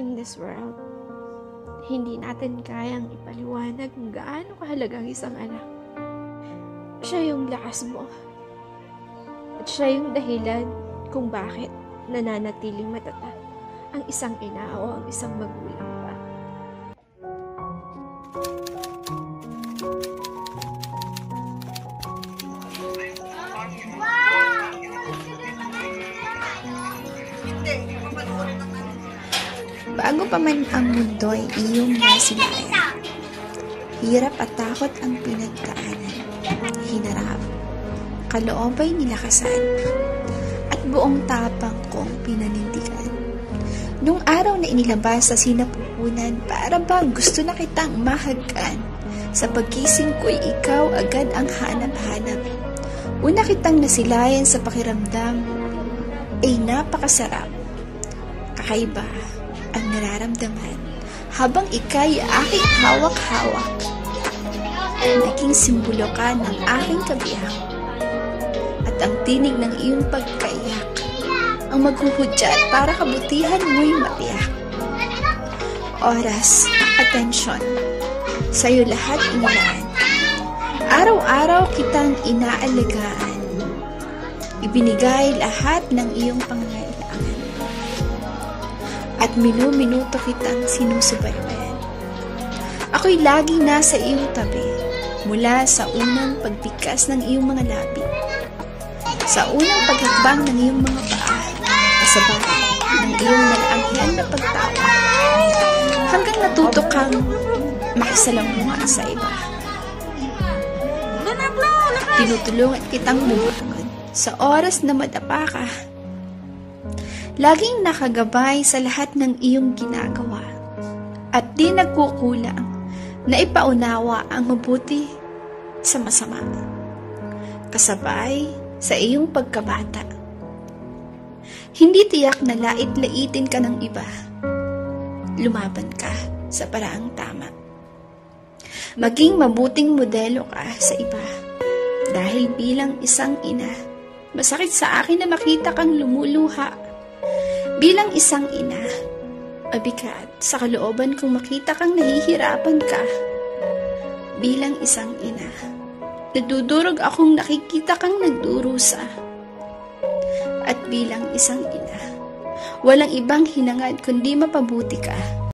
in this world, hindi natin kayang ipaliwanag kung gaano kahalaga ang isang anak. Siya yung lakas mo. At siya yung dahilan kung bakit nananatiling matatag ang isang ina o ang isang magulang pa. Bago pa man ang mundo ay iyong nasilayan. Hirap at takot ang pinagdaanan. Hinarap, kaloobay nilakasan, at buong tapang kong pinanindigan. Nung araw na inilabas sa sinapupunan, para bang gusto na kitang mahagkan. Sa pagkising ko'y ikaw agad ang hanap-hanap. Una kitang nasilayan sa pakiramdam, ay napakasarap. Kakaiba ang nararamdaman habang ika'y aking hawak-hawak. Naging simbolo ka ng aking kabiyak at ang tinig ng iyong pagkaiyak ang maghuhudyat para kabutihan mo'y matiyak. Oras, atensyon, sa'yo lahat inilaan. Araw-araw kitang inaalagaan. Ibinigay lahat ng iyong pangangailangan. At minuto kitang sinusubaybayan. Ako'y laging nasa iyong tabi, mula sa unang pagbigkas ng iyong mga labi, sa unang paghakbang ng iyong mga paa, kasabay ng iyong nalaangyan na pagtawa, hanggang natuto kang makisalamuha sa iba. Tinutulungan kitang bumangon sa oras na madapa ka. Laging nakagabay sa lahat ng iyong ginagawa at di nagkukulang na ipaunawa ang mabuti sa masama. Kasabay sa iyong pagkabata. Hindi tiyak na lait-laitin ka ng iba. Lumaban ka sa paraang tama. Maging mabuting modelo ka sa iba. Dahil bilang isang ina, masakit sa akin na makita kang lumuluha. Bilang isang ina, mabigat sa kalooban kung makita kang nahihirapan ka. Bilang isang ina, nadudurog akong nakikita kang nagdurusa. At bilang isang ina, walang ibang hinangad kundi mapabuti ka.